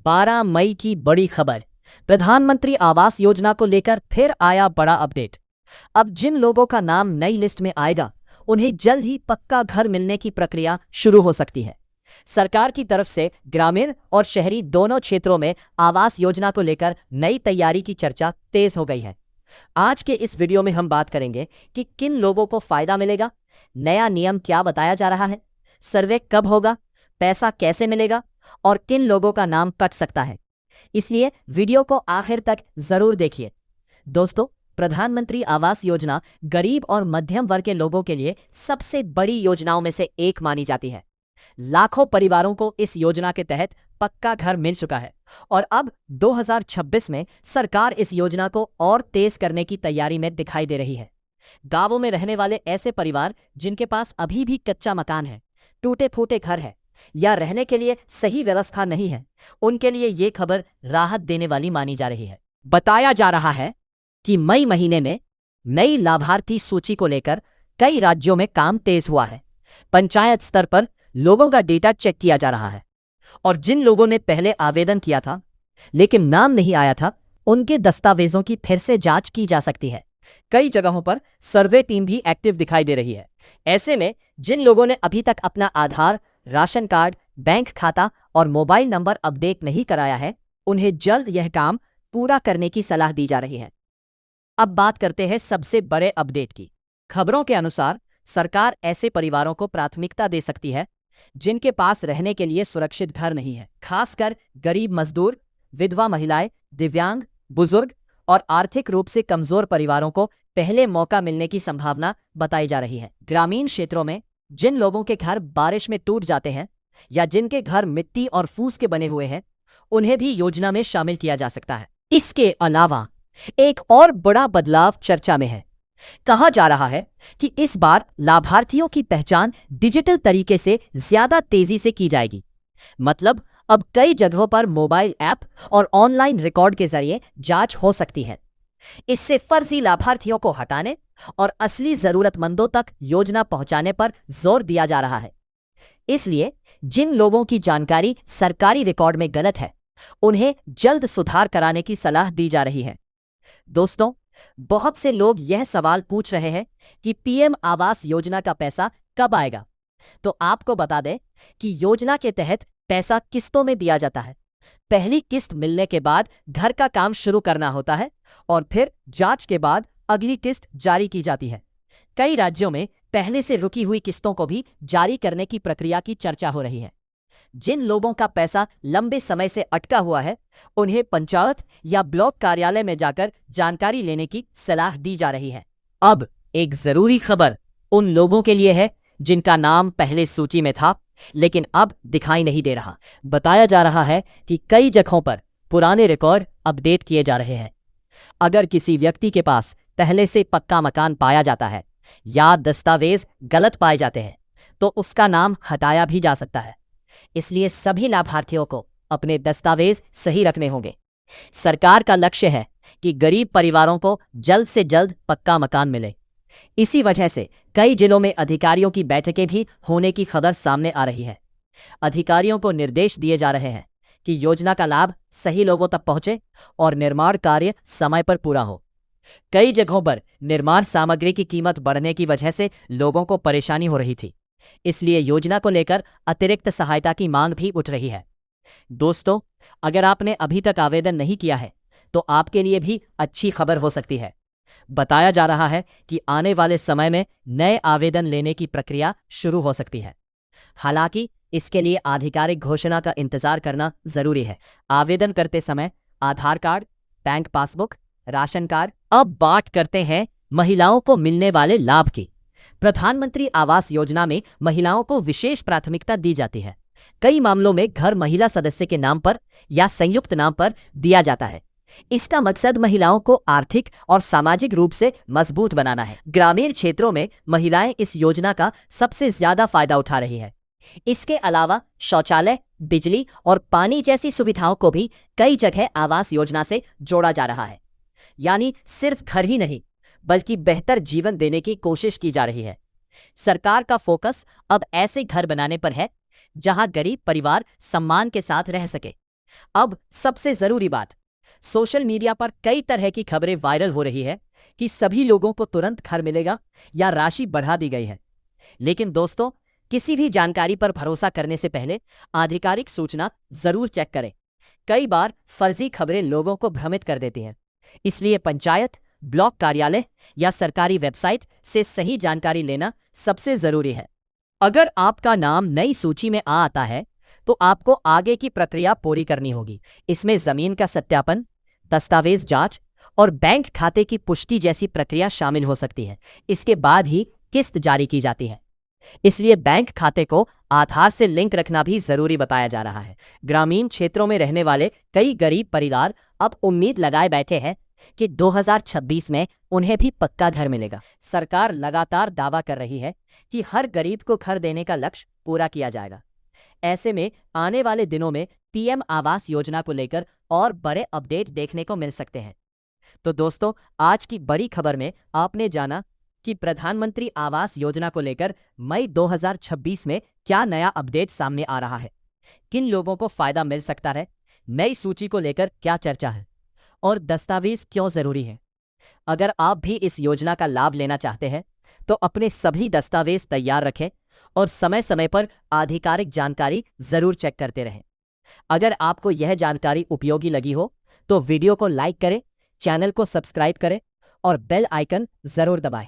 12 मई की बड़ी खबर। प्रधानमंत्री आवास योजना को लेकर फिर आया बड़ा अपडेट। अब जिन लोगों का नाम नई लिस्ट में आएगा उन्हें जल्द ही पक्का घर मिलने की प्रक्रिया शुरू हो सकती है। सरकार की तरफ से ग्रामीण और शहरी दोनों क्षेत्रों में आवास योजना को लेकर नई तैयारी की चर्चा तेज हो गई है। आज के इस वीडियो में हम बात करेंगे कि किन लोगों को फायदा मिलेगा, नया नियम क्या बताया जा रहा है, सर्वे कब होगा, पैसा कैसे मिलेगा और किन लोगों का नाम कट सकता है। इसलिए वीडियो को आखिर तक जरूर देखिए। दोस्तों, प्रधानमंत्री आवास योजना गरीब और मध्यम वर्ग के लोगों के लिए सबसे बड़ी योजनाओं में से एक मानी जाती है। लाखों परिवारों को इस योजना के तहत पक्का घर मिल चुका है और अब 2026 में सरकार इस योजना को और तेज करने की तैयारी में दिखाई दे रही है। गांवों में रहने वाले ऐसे परिवार जिनके पास अभी भी कच्चा मकान है, टूटे फूटे घर है या रहने के लिए सही व्यवस्था नहीं है, उनके लिए ये खबर राहत देने वाली मानी जा रही है। बताया जा रहा है कि मई महीने में नई लाभार्थी सूची को लेकर कई राज्यों में काम तेज हुआ है। पंचायत स्तर पर लोगों का डेटा चेक किया जा रहा है और जिन लोगों ने पहले आवेदन किया था लेकिन नाम नहीं आया था, उनके दस्तावेजों की फिर से जांच की जा सकती है। कई जगहों पर सर्वे टीम भी एक्टिव दिखाई दे रही है। ऐसे में जिन लोगों ने अभी तक अपना आधार, राशन कार्ड, बैंक खाता और मोबाइल नंबर अपडेट नहीं कराया है, उन्हें जल्द यह काम पूरा करने की सलाह दी जा रही है। अब बात करते हैं सबसे बड़े अपडेट की। खबरों के अनुसार सरकार ऐसे परिवारों को प्राथमिकता दे सकती है जिनके पास रहने के लिए सुरक्षित घर नहीं है। खासकर गरीब मजदूर, विधवा महिलाएं, दिव्यांग, बुजुर्ग और आर्थिक रूप से कमजोर परिवारों को पहले मौका मिलने की संभावना बताई जा रही है। ग्रामीण क्षेत्रों में जिन लोगों के घर बारिश में टूट जाते हैं या जिनके घर मिट्टी और फूस के बने हुए हैं, उन्हें भी योजना में शामिल किया जा सकता है। इसके अलावा एक और बड़ा बदलाव चर्चा में है। कहा जा रहा है कि इस बार लाभार्थियों की पहचान डिजिटल तरीके से ज्यादा तेजी से की जाएगी। मतलब अब कई जगहों पर मोबाइल ऐप और ऑनलाइन रिकॉर्ड के जरिए जांच हो सकती है। इससे फर्जी लाभार्थियों को हटाने और असली जरूरतमंदों तक योजना पहुंचाने पर जोर दिया जा रहा है। इसलिए जिन लोगों की जानकारी सरकारी रिकॉर्ड में गलत है, उन्हें जल्द सुधार कराने की सलाह दी जा रही है। दोस्तों, बहुत से लोग यह सवाल पूछ रहे हैं कि पीएम आवास योजना का पैसा कब आएगा। तो आपको बता दें कि योजना के तहत पैसा किस्तों में दिया जाता है। पहली किस्त मिलने के बाद घर का काम शुरू करना होता है और फिर जांच के बाद अगली किस्त जारी की जाती है। कई राज्यों में पहले से रुकी हुई किस्तों को भी जारी करने की प्रक्रिया की चर्चा हो रही है। जिन लोगों का पैसा लंबे समय से अटका हुआ है, उन्हें पंचायत या ब्लॉक कार्यालय में जाकर जानकारी लेने की सलाह दी जा रही है। अब एक जरूरी खबर उन लोगों के लिए है जिनका नाम पहले सूची में था लेकिन अब दिखाई नहीं दे रहा। बताया जा रहा है कि कई जगहों पर पुराने रिकॉर्ड अपडेट किए जा रहे हैं। अगर किसी व्यक्ति के पास पहले से पक्का मकान पाया जाता है या दस्तावेज गलत पाए जाते हैं, तो उसका नाम हटाया भी जा सकता है। इसलिए सभी लाभार्थियों को अपने दस्तावेज सही रखने होंगे। सरकार का लक्ष्य है कि गरीब परिवारों को जल्द से जल्द पक्का मकान मिले। इसी वजह से कई जिलों में अधिकारियों की बैठकें भी होने की खबर सामने आ रही है। अधिकारियों को निर्देश दिए जा रहे हैं कि योजना का लाभ सही लोगों तक पहुंचे और निर्माण कार्य समय पर पूरा हो। कई जगहों पर निर्माण सामग्री की कीमत बढ़ने की वजह से लोगों को परेशानी हो रही थी, इसलिए योजना को लेकर अतिरिक्त सहायता की मांग भी उठ रही है। दोस्तों, अगर आपने अभी तक आवेदन नहीं किया है तो आपके लिए भी अच्छी खबर हो सकती है। बताया जा रहा है कि आने वाले समय में नए आवेदन लेने की प्रक्रिया शुरू हो सकती है। हालांकि इसके लिए आधिकारिक घोषणा का इंतजार करना जरूरी है। आवेदन करते समय Aadhaar card, bank passbook, ration card. अब बात करते हैं महिलाओं को मिलने वाले लाभ की। प्रधानमंत्री आवास योजना में महिलाओं को विशेष प्राथमिकता दी जाती है। कई मामलों में घर महिला सदस्य के नाम पर या संयुक्त नाम पर दिया जाता है। इसका मकसद महिलाओं को आर्थिक और सामाजिक रूप से मजबूत बनाना है। ग्रामीण क्षेत्रों में महिलाएं इस योजना का सबसे ज्यादा फायदा उठा रही है। इसके अलावा शौचालय, बिजली और पानी जैसी सुविधाओं को भी कई जगह आवास योजना से जोड़ा जा रहा है। यानी सिर्फ घर ही नहीं बल्कि बेहतर जीवन देने की कोशिश की जा रही है। सरकार का फोकस अब ऐसे घर बनाने पर है जहां गरीब परिवार सम्मान के साथ रह सके। अब सबसे जरूरी बात, सोशल मीडिया पर कई तरह की खबरें वायरल हो रही है कि सभी लोगों को तुरंत घर मिलेगा या राशि बढ़ा दी गई है। लेकिन दोस्तों, किसी भी जानकारी पर भरोसा करने से पहले आधिकारिक सूचना जरूर चेक करें। कई बार फर्जी खबरें लोगों को भ्रमित कर देती हैं, इसलिए पंचायत, ब्लॉक कार्यालय या सरकारी वेबसाइट से सही जानकारी लेना सबसे जरूरी है। अगर आपका नाम नई सूची में आ आता है तो आपको आगे की प्रक्रिया पूरी करनी होगी। इसमें जमीन का सत्यापन, दस्तावेज जांच और बैंक खाते की पुष्टि जैसी प्रक्रिया शामिल हो सकती है। इसके बाद ही किस्त जारी की जाती है। इसलिए बैंक खाते को आधार से लिंक रखना भी जरूरी बताया जा रहा है। ग्रामीण क्षेत्रों में रहने वाले कई गरीब परिवार अब उम्मीद लगाए बैठे हैं कि 2026 में उन्हें भी पक्का घर मिलेगा। सरकार लगातार दावा कर रही है कि हर गरीब को घर देने का लक्ष्य पूरा किया जाएगा। ऐसे में आने वाले दिनों में पीएम आवास योजना को लेकर और बड़े अपडेट देखने को मिल सकते हैं। तो दोस्तों, आज की बड़ी खबर में आपने जाना कि प्रधानमंत्री आवास योजना को लेकर मई 2026 में क्या नया अपडेट सामने आ रहा है, किन लोगों को फायदा मिल सकता है, नई सूची को लेकर क्या चर्चा है और दस्तावेज क्यों जरूरी है। अगर आप भी इस योजना का लाभ लेना चाहते हैं तो अपने सभी दस्तावेज तैयार रखें और समय समय पर आधिकारिक जानकारी जरूर चेक करते रहें। अगर आपको यह जानकारी उपयोगी लगी हो तो वीडियो को लाइक करें, चैनल को सब्सक्राइब करें और बेल आइकन जरूर दबाएं।